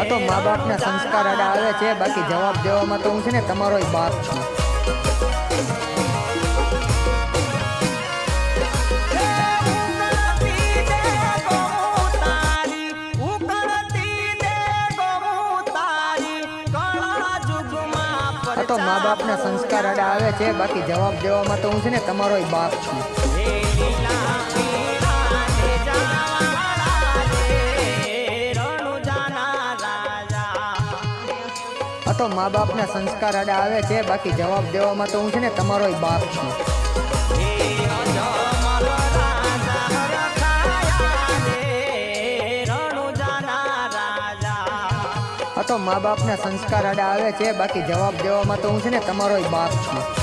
તો મા બાપના સંસ્કાર આડા આવે છે, બાકી જવાબ દેવામાં તો હું છે ને તમારો બાપ છું. તો મા બાપના સંસ્કાર આડા આવે છે, બાકી જવાબ દેવામાં તો હું છે ને તમારો બાપ છું. તો મા બાપના સંસ્કાર આડા આવે છે, બાકી જવાબ દેવામાં તો હું છે ને તમારો બાપ છું. તો મા બાપના સંસ્કાર આડા આવે છે, બાકી જવાબ દેવામાં તો હું છે ને તમારો બાપ છું.